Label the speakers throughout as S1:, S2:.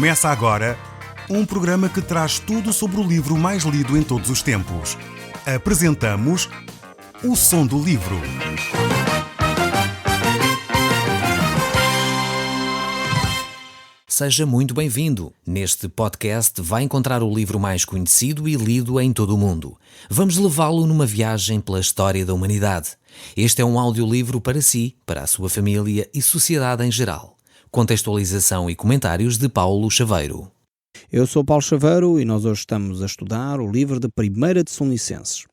S1: Começa agora um programa que traz tudo sobre o livro mais lido em todos os tempos. Apresentamos O Som do Livro.
S2: Seja muito bem-vindo. Neste podcast vai encontrar o livro mais conhecido e lido em todo o mundo. Vamos levá-lo numa viagem pela história da humanidade. Este é um audiolivro para si, para a sua família e sociedade em geral. Contextualização e comentários de Paulo Chaveiro.
S3: Eu sou Paulo Chaveiro e nós hoje estamos a estudar o livro de 1 Tessalonicenses.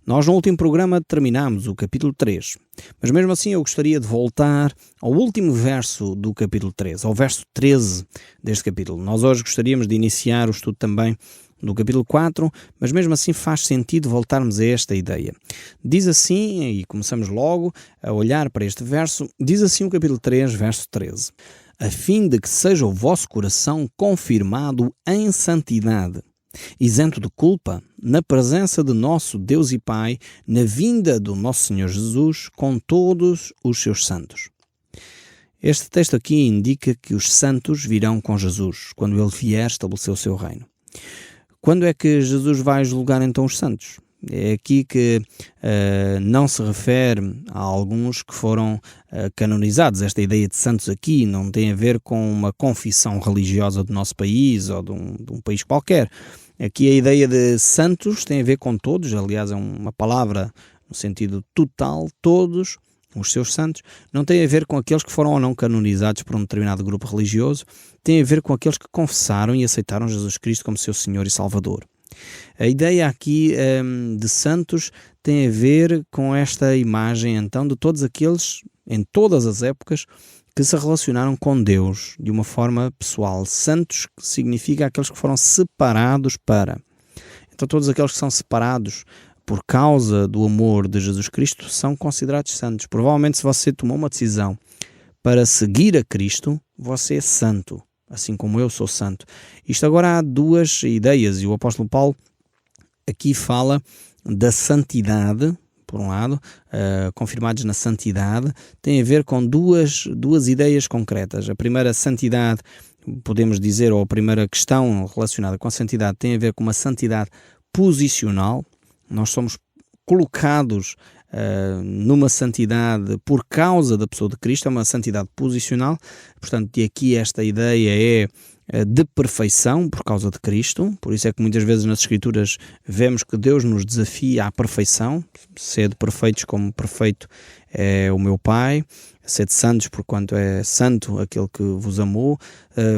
S3: Nós no último programa terminámos o capítulo 3, mas mesmo assim eu gostaria de voltar ao último verso do capítulo 3, ao verso 13 deste capítulo. Nós hoje gostaríamos de iniciar o estudo também do capítulo 4, mas mesmo assim faz sentido voltarmos a esta ideia. Diz assim, e começamos logo a olhar para este verso, diz assim o capítulo 3, verso 13. A fim de que seja o vosso coração confirmado em santidade, isento de culpa, na presença de nosso Deus e Pai, na vinda do nosso Senhor Jesus, com todos os seus santos. Este texto aqui indica que os santos virão com Jesus, quando ele vier estabelecer o seu reino. Quando é que Jesus vai julgar então os santos? É aqui que não se refere a alguns que foram canonizados. Esta ideia de santos aqui não tem a ver com uma confissão religiosa do nosso país ou de um país qualquer. Aqui a ideia de santos tem a ver com todos, aliás é uma palavra no sentido total, todos os seus santos. Não tem a ver com aqueles que foram ou não canonizados por um determinado grupo religioso, tem a ver com aqueles que confessaram e aceitaram Jesus Cristo como seu Senhor e Salvador. A ideia aqui de santos tem a ver com esta imagem, então, de todos aqueles, em todas as épocas, que se relacionaram com Deus de uma forma pessoal. Santos significa aqueles que foram separados para. Então, todos aqueles que são separados por causa do amor de Jesus Cristo são considerados santos. Provavelmente, se você tomou uma decisão para seguir a Cristo, você é santo. Assim como eu sou santo. Isto agora há duas ideias, e o apóstolo Paulo aqui fala da santidade, por um lado, confirmados na santidade, tem a ver com duas ideias concretas. A primeira santidade, podemos dizer, ou a primeira questão relacionada com a santidade, tem a ver com uma santidade posicional. Nós somos colocados numa santidade por causa da pessoa de Cristo, é uma santidade posicional, portanto, de aqui esta ideia é de perfeição por causa de Cristo, por isso é que muitas vezes nas Escrituras vemos que Deus nos desafia à perfeição, sede perfeitos como perfeito é o meu Pai, sede santos porquanto é santo aquele que vos amou.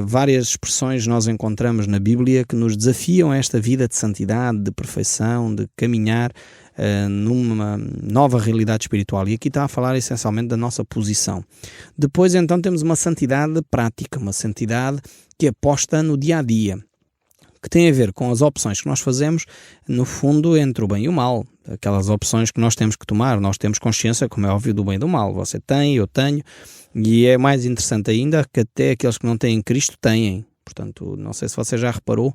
S3: Várias expressões nós encontramos na Bíblia que nos desafiam a esta vida de santidade, de perfeição, de caminhar numa nova realidade espiritual. E aqui está a falar essencialmente da nossa posição. Depois então temos uma santidade prática, uma santidade que é posta no dia-a-dia, que tem a ver com as opções que nós fazemos, no fundo, entre o bem e o mal. Aquelas opções que nós temos que tomar, nós temos consciência, como é óbvio, do bem e do mal. Você tem, eu tenho, e é mais interessante ainda que até aqueles que não têm Cristo têm. Portanto, não sei se você já reparou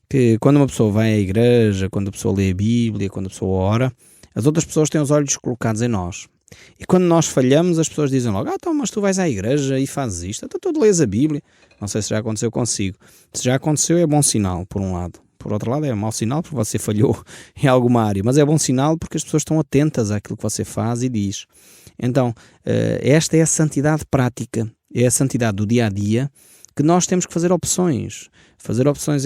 S3: que quando uma pessoa vai à igreja, quando a pessoa lê a Bíblia, quando a pessoa ora, as outras pessoas têm os olhos colocados em nós. E quando nós falhamos, as pessoas dizem logo, então, mas tu vais à igreja e fazes isto, então tu lês a Bíblia. Não sei se já aconteceu consigo. Se já aconteceu é bom sinal, por um lado. Por outro lado é mau sinal porque você falhou em alguma área, mas é bom sinal porque as pessoas estão atentas àquilo que você faz e diz. Então, esta é a santidade prática, é a santidade do dia-a-dia, que nós temos que fazer opções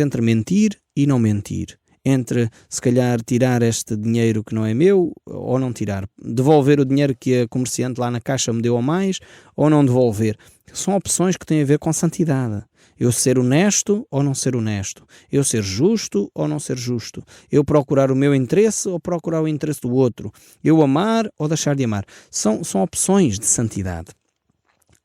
S3: entre mentir e não mentir, entre se calhar tirar este dinheiro que não é meu ou não tirar, devolver o dinheiro que a comerciante lá na caixa me deu a mais ou não devolver. São opções que têm a ver com santidade. Eu ser honesto ou não ser honesto, eu ser justo ou não ser justo, eu procurar o meu interesse ou procurar o interesse do outro, eu amar ou deixar de amar. São opções de santidade.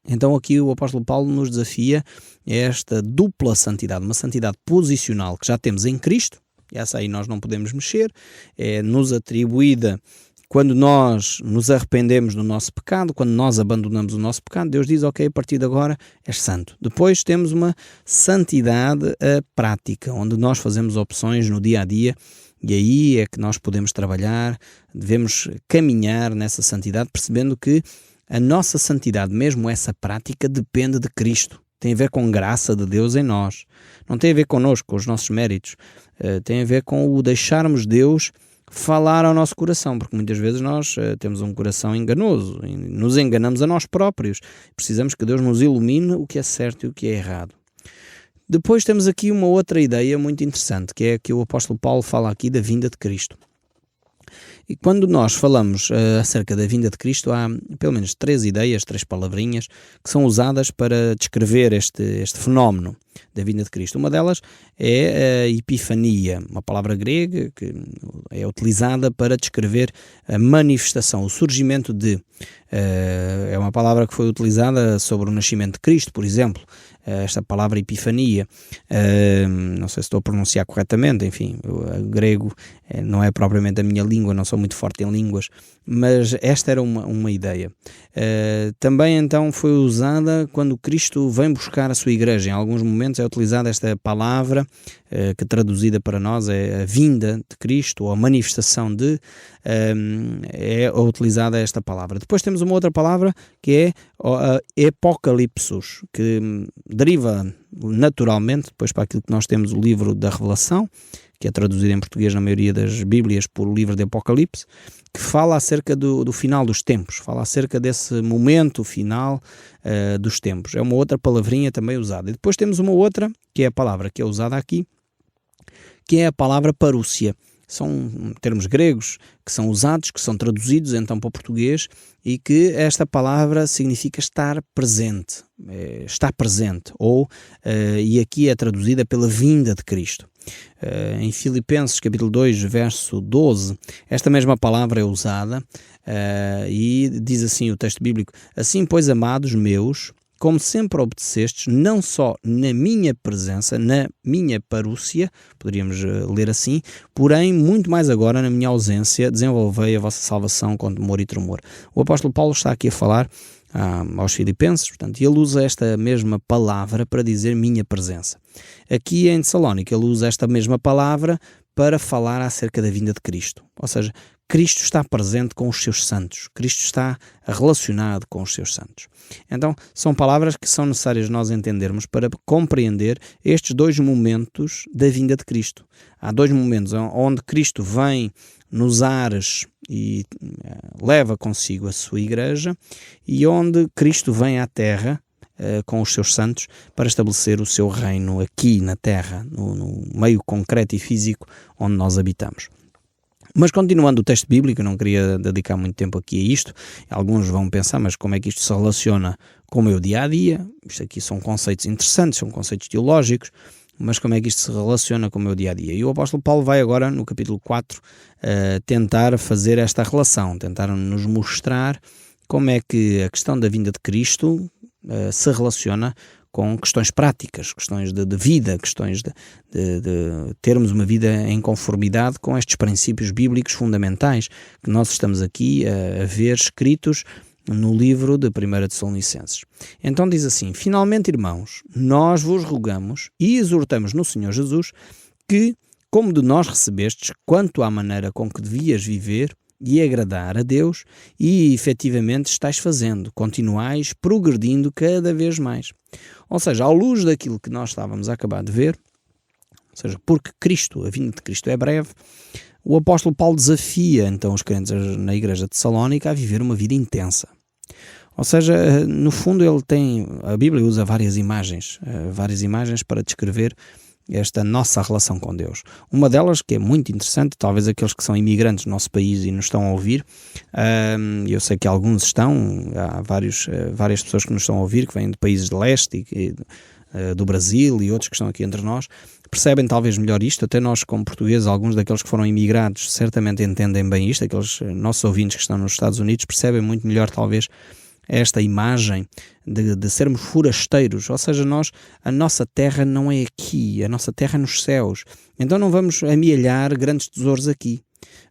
S3: Então aqui o apóstolo Paulo nos desafia a esta dupla santidade, uma santidade posicional que já temos em Cristo, e essa aí nós não podemos mexer, é nos atribuída quando nós nos arrependemos do nosso pecado, quando nós abandonamos o nosso pecado, Deus diz, ok, a partir de agora és santo. Depois temos uma santidade prática, onde nós fazemos opções no dia-a-dia, e aí é que nós podemos trabalhar, devemos caminhar nessa santidade, percebendo que a nossa santidade, mesmo essa prática, depende de Cristo. tem a ver com graça de Deus em nós. Não tem a ver connosco, com os nossos méritos. Tem a ver com o deixarmos Deus falar ao nosso coração, porque muitas vezes nós temos um coração enganoso, e nos enganamos a nós próprios. Precisamos que Deus nos ilumine o que é certo e o que é errado. Depois temos aqui uma outra ideia muito interessante, que é que o apóstolo Paulo fala aqui da vinda de Cristo. E quando nós falamos acerca da vinda de Cristo, há pelo menos 3 ideias, 3 palavrinhas, que são usadas para descrever este fenómeno da vinda de Cristo. Uma delas é a epifania, uma palavra grega que é utilizada para descrever a manifestação, o surgimento de. É uma palavra que foi utilizada sobre o nascimento de Cristo, por exemplo. Esta palavra epifania, não sei se estou a pronunciar corretamente, enfim, o grego não é propriamente a minha língua, não sou muito forte em línguas, mas esta era uma ideia. Também então foi usada quando Cristo vem buscar a sua igreja. Em alguns momentos é utilizada esta palavra, que traduzida para nós é a vinda de Cristo, ou a manifestação de, é utilizada esta palavra. Depois temos uma outra palavra que é apocalipsos, que deriva naturalmente depois para aquilo que nós temos o livro da Revelação, que é traduzido em português na maioria das Bíblias por o livro de Apocalipse, que fala acerca do final dos tempos, fala acerca desse momento final dos tempos. É uma outra palavrinha também usada. E depois temos uma outra, que é a palavra que é usada aqui, que é a palavra parúcia. São termos gregos que são usados, que são traduzidos então para o português, e que esta palavra significa estar presente, está presente, e aqui é traduzida pela vinda de Cristo. Em Filipenses capítulo 2, verso 12, esta mesma palavra é usada, e diz assim o texto bíblico: assim, pois, amados meus, como sempre obedecestes, não só na minha presença, na minha parúcia, poderíamos ler assim, porém, muito mais agora, na minha ausência, desenvolvei a vossa salvação com temor e tremor. O apóstolo Paulo está aqui a falar aos Filipenses, portanto, e ele usa esta mesma palavra para dizer minha presença. Aqui em Tessalónica, ele usa esta mesma palavra para falar acerca da vinda de Cristo. Ou seja, Cristo está presente com os seus santos. Cristo está relacionado com os seus santos. Então, são palavras que são necessárias nós entendermos para compreender estes 2 momentos da vinda de Cristo. Há 2 momentos onde Cristo vem nos ares e leva consigo a sua igreja, e onde Cristo vem à terra com os seus santos para estabelecer o seu reino aqui na terra, no meio concreto e físico onde nós habitamos. Mas continuando o texto bíblico, eu não queria dedicar muito tempo aqui a isto. Alguns vão pensar, mas como é que isto se relaciona com o meu dia-a-dia? Isto aqui são conceitos interessantes, são conceitos teológicos, mas como é que isto se relaciona com o meu dia-a-dia? E o apóstolo Paulo vai agora, no capítulo 4, tentar fazer esta relação, tentar nos mostrar como é que a questão da vinda de Cristo se relaciona com questões práticas, questões de vida, questões de termos uma vida em conformidade com estes princípios bíblicos fundamentais que nós estamos aqui a ver escritos no livro de 1 Tessalonicenses. Então diz assim: finalmente, irmãos, nós vos rogamos e exortamos no Senhor Jesus que, como de nós recebestes, quanto à maneira com que devias viver e agradar a Deus, e efetivamente estáis fazendo, continuais progredindo cada vez mais. Ou seja, à luz daquilo que nós estávamos a acabar de ver, ou seja, porque Cristo, a vinda de Cristo é breve, o apóstolo Paulo desafia então os crentes na igreja de Tessalónica a viver uma vida intensa. Ou seja, no fundo a Bíblia usa várias imagens para descrever esta nossa relação com Deus. Uma delas, que é muito interessante, talvez aqueles que são imigrantes no nosso país e nos estão a ouvir, eu sei que alguns estão, há várias pessoas que nos estão a ouvir, que vêm de países de leste e do Brasil e outros que estão aqui entre nós, percebem talvez melhor isto. Até nós, como portugueses, alguns daqueles que foram imigrados certamente entendem bem isto. Aqueles nossos ouvintes que estão nos Estados Unidos percebem muito melhor talvez esta imagem de sermos forasteiros, ou seja, a nossa terra não é aqui, a nossa terra é nos céus. Então não vamos amealhar grandes tesouros aqui.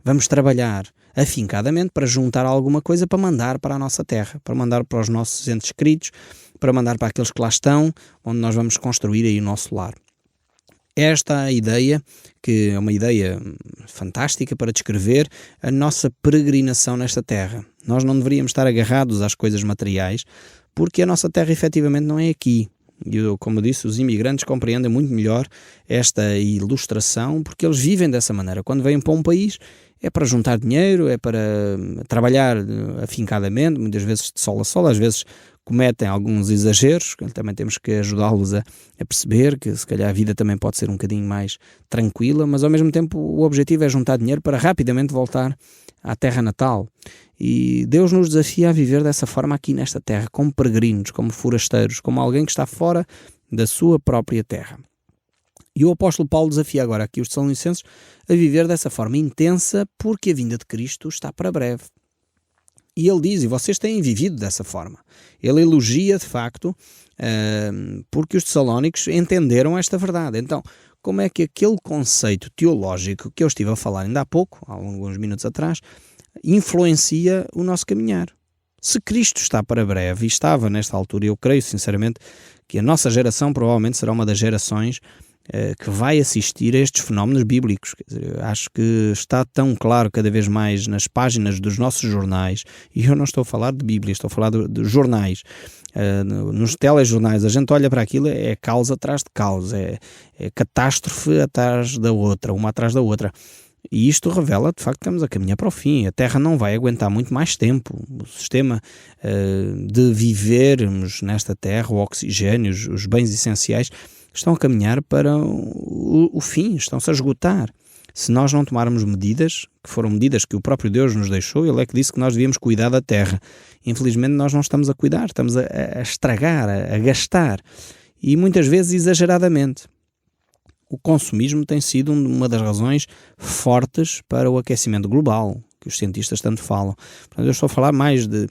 S3: Vamos trabalhar afincadamente para juntar alguma coisa para mandar para a nossa terra, para mandar para os nossos entes queridos, para mandar para aqueles que lá estão, onde nós vamos construir aí o nosso lar. Esta ideia, que é uma ideia fantástica para descrever a nossa peregrinação nesta terra. Nós não deveríamos estar agarrados às coisas materiais, porque a nossa terra efetivamente não é aqui. E, como eu disse, os imigrantes compreendem muito melhor esta ilustração porque eles vivem dessa maneira. Quando vêm para um país é para juntar dinheiro, é para trabalhar afincadamente, muitas vezes de sol a sol, às vezes cometem alguns exageros, que também temos que ajudá-los a perceber que se calhar a vida também pode ser um bocadinho mais tranquila, mas ao mesmo tempo o objetivo é juntar dinheiro para rapidamente voltar à terra natal. E Deus nos desafia a viver dessa forma aqui nesta terra, como peregrinos, como forasteiros, como alguém que está fora da sua própria terra. E o apóstolo Paulo desafia agora aqui os Tessalonicenses a viver dessa forma intensa porque a vinda de Cristo está para breve. E ele diz, e vocês têm vivido dessa forma. Ele elogia de facto porque os tessalónicos entenderam esta verdade. Então, como é que aquele conceito teológico que eu estive a falar ainda há pouco, há alguns minutos atrás, influencia o nosso caminhar? Se Cristo está para breve, e estava nesta altura, eu creio sinceramente que a nossa geração provavelmente será uma das gerações que vai assistir a estes fenómenos bíblicos. Quer dizer, acho que está tão claro cada vez mais nas páginas dos nossos jornais, e eu não estou a falar de Bíblia, estou a falar de jornais, nos telejornais, a gente olha para aquilo, é causa atrás de causa, é catástrofe atrás da outra, uma atrás da outra. E isto revela, de facto, que estamos a caminhar para o fim. A Terra não vai aguentar muito mais tempo. O sistema de vivermos nesta Terra, o oxigênio, os bens essenciais, estão a caminhar para o fim, estão-se a esgotar. Se nós não tomarmos medidas, que foram medidas que o próprio Deus nos deixou, Ele é que disse que nós devíamos cuidar da terra. Infelizmente nós não estamos a cuidar, estamos a estragar, a gastar. E muitas vezes exageradamente. O consumismo tem sido uma das razões fortes para o aquecimento global, que os cientistas tanto falam. Portanto, eu estou a falar mais de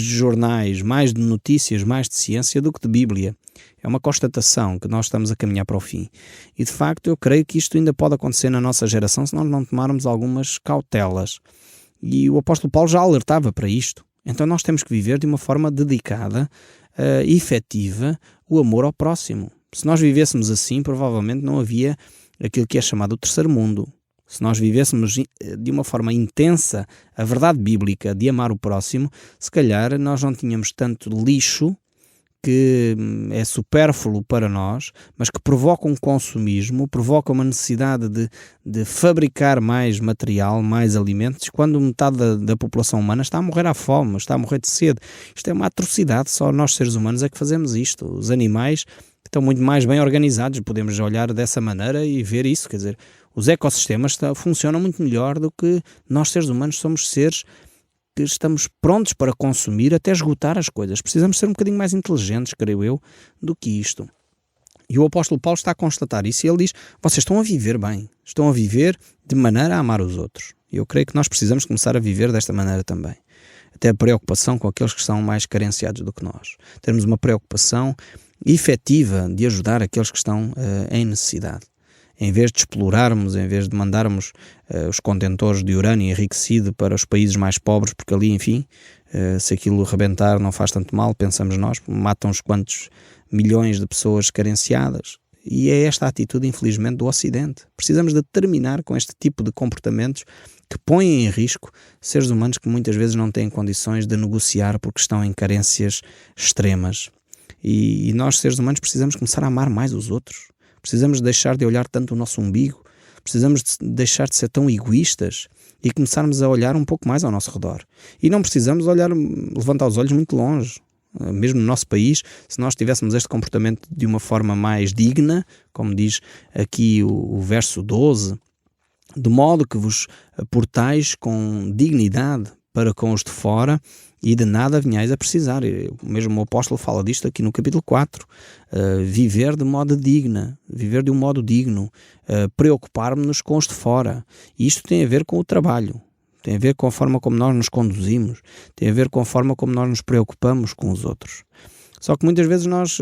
S3: jornais, mais de notícias, mais de ciência do que de Bíblia. É uma constatação que nós estamos a caminhar para o fim. E de facto eu creio que isto ainda pode acontecer na nossa geração se nós não tomarmos algumas cautelas. E o apóstolo Paulo já alertava para isto. Então nós temos que viver de uma forma dedicada, efetiva, o amor ao próximo. Se nós vivêssemos assim, provavelmente não havia aquilo que é chamado o terceiro mundo. Se nós vivêssemos de uma forma intensa a verdade bíblica de amar o próximo, se calhar nós não tínhamos tanto lixo que é supérfluo para nós, mas que provoca um consumismo, provoca uma necessidade de fabricar mais material, mais alimentos, quando metade da população humana está a morrer à fome, está a morrer de sede. Isto é uma atrocidade, só nós seres humanos é que fazemos isto. Os animais estão muito mais bem organizados, podemos olhar dessa maneira e ver isso, quer dizer, os ecossistemas funcionam muito melhor do que nós seres humanos. Somos seres que estamos prontos para consumir até esgotar as coisas. Precisamos ser um bocadinho mais inteligentes, creio eu, do que isto. E o apóstolo Paulo está a constatar isso e ele diz, vocês estão a viver bem, estão a viver de maneira a amar os outros. E eu creio que nós precisamos começar a viver desta maneira também. Até a preocupação com aqueles que são mais carenciados do que nós. Termos uma preocupação efetiva de ajudar aqueles que estão em necessidade. Em vez de explorarmos, em vez de mandarmos os contentores de urânio enriquecido para os países mais pobres, porque ali, enfim, se aquilo rebentar não faz tanto mal, pensamos nós, matam uns quantos milhões de pessoas carenciadas. E é esta a atitude, infelizmente, do Ocidente. Precisamos de terminar com este tipo de comportamentos que põem em risco seres humanos que muitas vezes não têm condições de negociar porque estão em carências extremas. E nós, seres humanos, precisamos começar a amar mais os outros. Precisamos deixar de olhar tanto o nosso umbigo, precisamos de deixar de ser tão egoístas e começarmos a olhar um pouco mais ao nosso redor. E não precisamos levantar os olhos muito longe. Mesmo no nosso país, se nós tivéssemos este comportamento de uma forma mais digna, como diz aqui o verso 12, de modo que vos portais com dignidade para com os de fora e de nada venhais a precisar. Mesmo o apóstolo fala disto aqui no capítulo 4. Viver de modo digno, viver de um modo digno, preocupar-nos com os de fora. E isto tem a ver com o trabalho, tem a ver com a forma como nós nos conduzimos, tem a ver com a forma como nós nos preocupamos com os outros. Só que muitas vezes nós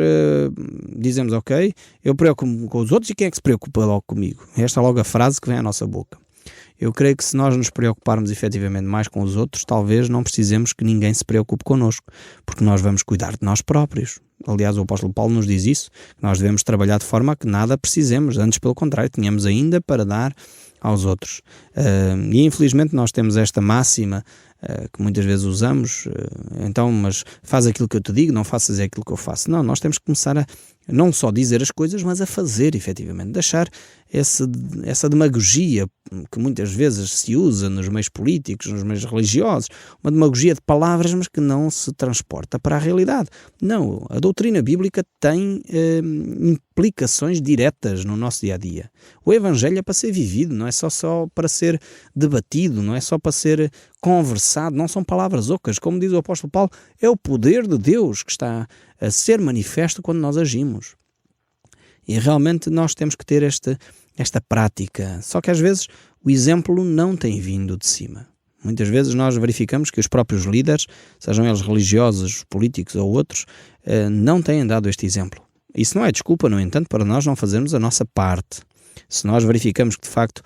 S3: dizemos, ok, eu preocupo-me com os outros e quem é que se preocupa logo comigo? Esta é logo a frase que vem à nossa boca. Eu creio que se nós nos preocuparmos efetivamente mais com os outros, talvez não precisemos que ninguém se preocupe connosco, porque nós vamos cuidar de nós próprios. Aliás, o apóstolo Paulo nos diz isso, que nós devemos trabalhar de forma a que nada precisemos, antes pelo contrário, tenhamos ainda para dar aos outros. E infelizmente nós temos esta máxima que muitas vezes usamos, então, mas faz aquilo que eu te digo, não faças aquilo que eu faço. Não, nós temos que começar a não só dizer as coisas, mas a fazer efetivamente, deixar essa demagogia que muitas vezes se usa nos meios políticos, nos meios religiosos, uma demagogia de palavras, mas que não se transporta para a realidade. Não, a doutrina bíblica tem implicações diretas no nosso dia-a-dia. O Evangelho é para ser vivido, não é só para ser debatido, não é só para ser conversado, não são palavras ocas. Como diz o apóstolo Paulo, é o poder de Deus que está a ser manifesto quando nós agimos. E realmente nós temos que ter esta prática. Só que às vezes o exemplo não tem vindo de cima. Muitas vezes nós verificamos que os próprios líderes, sejam eles religiosos, políticos ou outros, não têm dado este exemplo. Isso não é desculpa, no entanto, para nós não fazermos a nossa parte. Se nós verificamos que de facto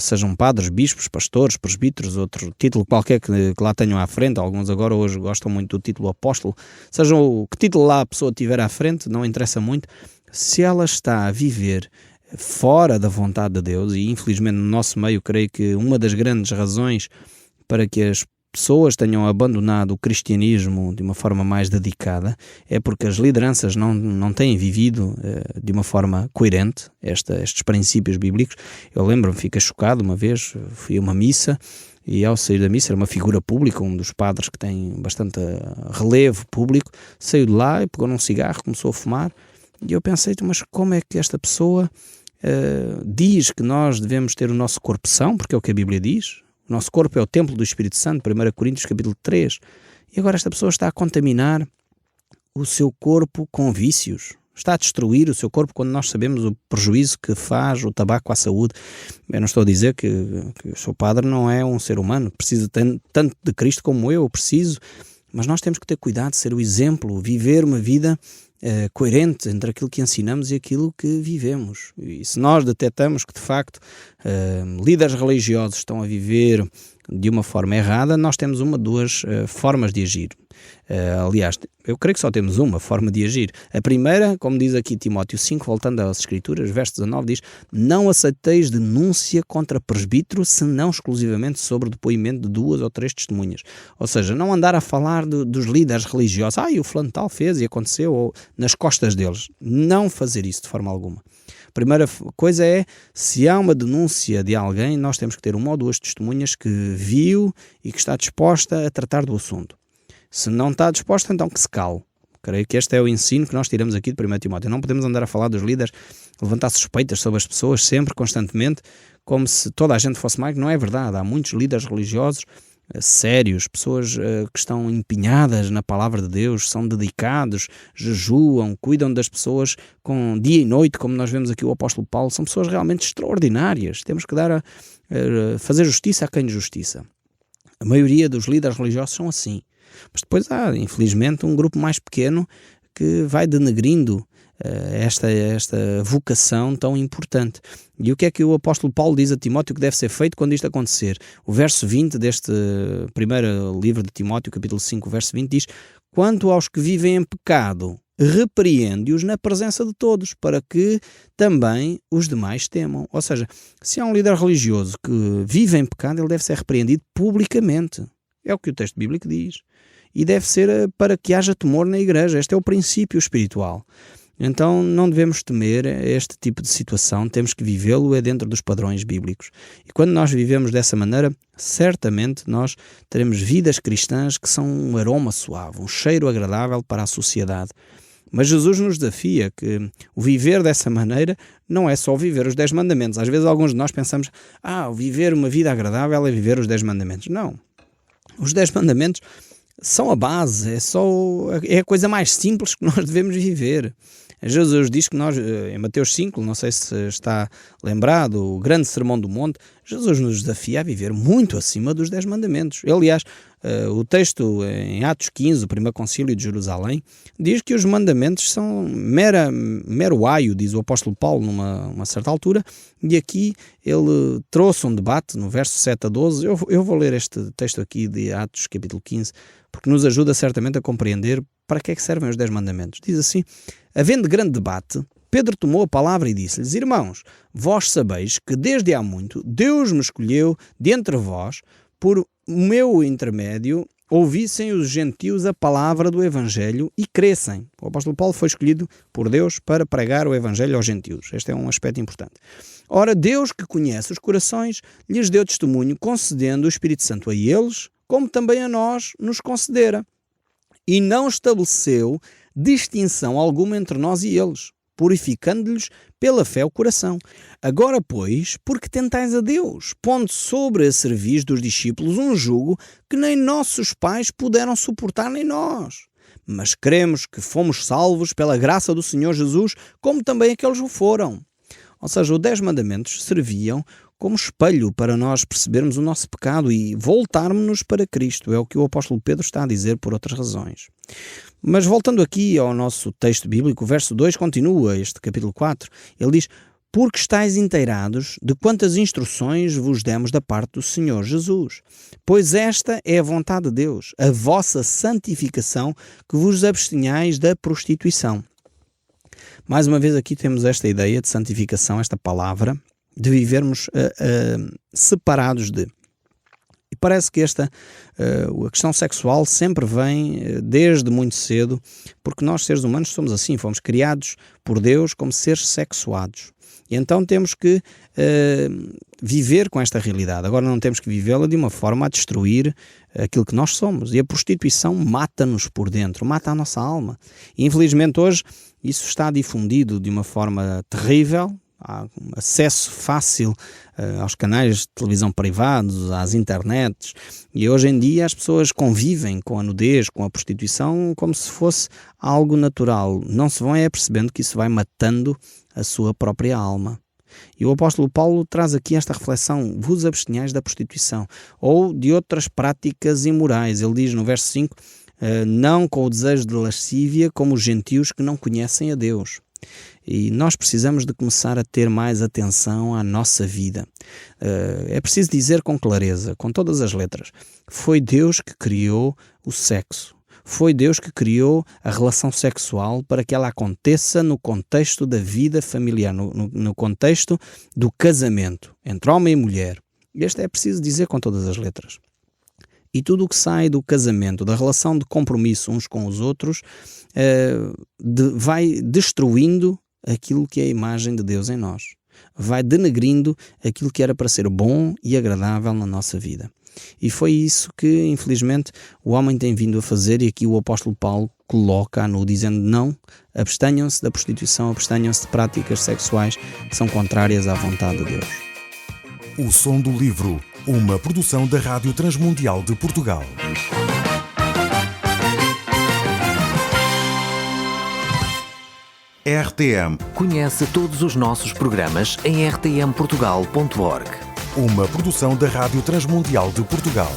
S3: sejam padres, bispos, pastores, presbíteros, outro título qualquer que lá tenham à frente, alguns agora hoje gostam muito do título apóstolo, seja o que título lá a pessoa tiver à frente, não interessa muito, se ela está a viver fora da vontade de Deus, e infelizmente no nosso meio creio que uma das grandes razões para que as pessoas tenham abandonado o cristianismo de uma forma mais dedicada é porque as lideranças não têm vivido de uma forma coerente estes princípios bíblicos. Eu lembro-me, fiquei chocado uma vez, fui a uma missa e ao sair da missa era uma figura pública, um dos padres que tem bastante relevo público, saiu de lá e pegou num cigarro, começou a fumar e eu pensei, mas como é que esta pessoa diz que nós devemos ter o nosso corpo são, porque é o que a Bíblia diz. O nosso corpo é o templo do Espírito Santo, 1 Coríntios capítulo 3. E agora esta pessoa está a contaminar o seu corpo com vícios. Está a destruir o seu corpo quando nós sabemos o prejuízo que faz o tabaco à saúde. Eu não estou a dizer que o seu padre não é um ser humano, precisa tanto de Cristo como eu preciso, mas nós temos que ter cuidado de ser o exemplo, viver uma vida coerente entre aquilo que ensinamos e aquilo que vivemos. E se nós detectamos que de facto líderes religiosos estão a viver de uma forma errada, nós temos uma de duas formas de agir. Aliás, eu creio que só temos uma forma de agir. A primeira, como diz aqui Timóteo 5, voltando às Escrituras, verso 19, diz: não aceiteis denúncia contra presbítero, senão exclusivamente sobre o depoimento de 2 ou 3 testemunhas. Ou seja, não andar a falar dos líderes religiosos, o fulano tal fez e aconteceu, ou nas costas deles. Não fazer isso de forma alguma. Primeira coisa é, se há uma denúncia de alguém, nós temos que ter 1 ou 2 testemunhas que viu e que está disposta a tratar do assunto. Se não está disposta, então que se cale. Creio que este é o ensino que nós tiramos aqui de 1 Timóteo. Não podemos andar a falar dos líderes, levantar suspeitas sobre as pessoas sempre, constantemente, como se toda a gente fosse má. Não é verdade. Há muitos líderes religiosos sérios, pessoas que estão empenhadas na palavra de Deus, são dedicados, jejuam, cuidam das pessoas com dia e noite, como nós vemos aqui o apóstolo Paulo. São pessoas realmente extraordinárias. Temos que fazer justiça a quem justiça. A maioria dos líderes religiosos são assim. Mas depois há, infelizmente, um grupo mais pequeno que vai denegrindo esta vocação tão importante. E o que é que o apóstolo Paulo diz a Timóteo que deve ser feito quando isto acontecer? O verso 20 deste primeiro livro de Timóteo, capítulo 5, verso 20, diz: quanto aos que vivem em pecado, repreende-os na presença de todos, para que também os demais temam. Ou seja, se há um líder religioso que vive em pecado, ele deve ser repreendido publicamente. É o que o texto bíblico diz. E deve ser para que haja temor na igreja. Este é o princípio espiritual. Então não devemos temer este tipo de situação, temos que vivê-lo dentro dos padrões bíblicos. E quando nós vivemos dessa maneira, certamente nós teremos vidas cristãs que são um aroma suave, um cheiro agradável para a sociedade. Mas Jesus nos desafia que o viver dessa maneira não é só viver os 10 mandamentos. Às vezes alguns de nós pensamos, viver uma vida agradável é viver os 10 mandamentos. Não. Os 10 mandamentos são a base, é a coisa mais simples que nós devemos viver. Jesus diz que nós, em Mateus 5, não sei se está lembrado, o grande sermão do monte, Jesus nos desafia a viver muito acima dos 10 mandamentos. Aliás, o texto em Atos 15, o primeiro concílio de Jerusalém, diz que os mandamentos são mero aio, diz o apóstolo Paulo numa certa altura, e aqui ele trouxe um debate no verso 7 a 12. Eu vou ler este texto aqui de Atos capítulo 15, porque nos ajuda certamente a compreender para que é que servem os 10 mandamentos. Diz assim: havendo grande debate, Pedro tomou a palavra e disse-lhes: Irmãos, vós sabeis que desde há muito Deus me escolheu de entre vós, por meu intermédio, ouvissem os gentios a palavra do Evangelho e crescem. O apóstolo Paulo foi escolhido por Deus para pregar o Evangelho aos gentios. Este é um aspecto importante. Ora, Deus, que conhece os corações, lhes deu testemunho, concedendo o Espírito Santo a eles, como também a nós nos concedera. E não estabeleceu distinção alguma entre nós e eles, purificando-lhes pela fé o coração. Agora, pois, porque tentais a Deus, pondo sobre a cerviz dos discípulos um jugo que nem nossos pais puderam suportar, nem nós. Mas cremos que fomos salvos pela graça do Senhor Jesus, como também aqueles o foram. Ou seja, os 10 mandamentos serviam como espelho para nós percebermos o nosso pecado e voltarmos-nos para Cristo. É o que o apóstolo Pedro está a dizer por outras razões. Mas voltando aqui ao nosso texto bíblico, o verso 2 continua este capítulo 4. Ele diz: porque estáis inteirados de quantas instruções vos demos da parte do Senhor Jesus. Pois esta é a vontade de Deus, a vossa santificação, que vos abstenhais da prostituição. Mais uma vez aqui temos esta ideia de santificação, esta palavra, de vivermos separados de. E parece que a questão sexual sempre vem desde muito cedo, porque nós seres humanos somos assim, fomos criados por Deus como seres sexuados. E então temos que viver com esta realidade. Agora não temos que vivê-la de uma forma a destruir aquilo que nós somos. E a prostituição mata-nos por dentro, mata a nossa alma. E infelizmente hoje isso está difundido de uma forma terrível. Há acesso fácil aos canais de televisão privados, às internets, e hoje em dia as pessoas convivem com a nudez, com a prostituição, como se fosse algo natural. Não se vão percebendo que isso vai matando a sua própria alma. E o apóstolo Paulo traz aqui esta reflexão: vos abstenhais da prostituição, ou de outras práticas imorais. Ele diz no verso 5, não com o desejo de lascívia, como os gentios que não conhecem a Deus. E nós precisamos de começar a ter mais atenção à nossa vida. É preciso dizer com clareza, com todas as letras: foi Deus que criou o sexo. Foi Deus que criou a relação sexual para que ela aconteça no contexto da vida familiar, no contexto do casamento entre homem e mulher. Este é preciso dizer com todas as letras. E tudo o que sai do casamento, da relação de compromisso uns com os outros, vai destruindo aquilo que é a imagem de Deus em nós. Vai denegrindo aquilo que era para ser bom e agradável na nossa vida. E foi isso que, infelizmente, o homem tem vindo a fazer, e aqui o apóstolo Paulo coloca-no dizendo: não, abstenham-se da prostituição, abstenham-se de práticas sexuais que são contrárias à vontade de Deus.
S1: O Som do Livro, uma produção da Rádio Transmundial de Portugal. RTM.
S2: Conhece todos os nossos programas em rtmportugal.org.
S1: Uma produção da Rádio Transmundial de Portugal.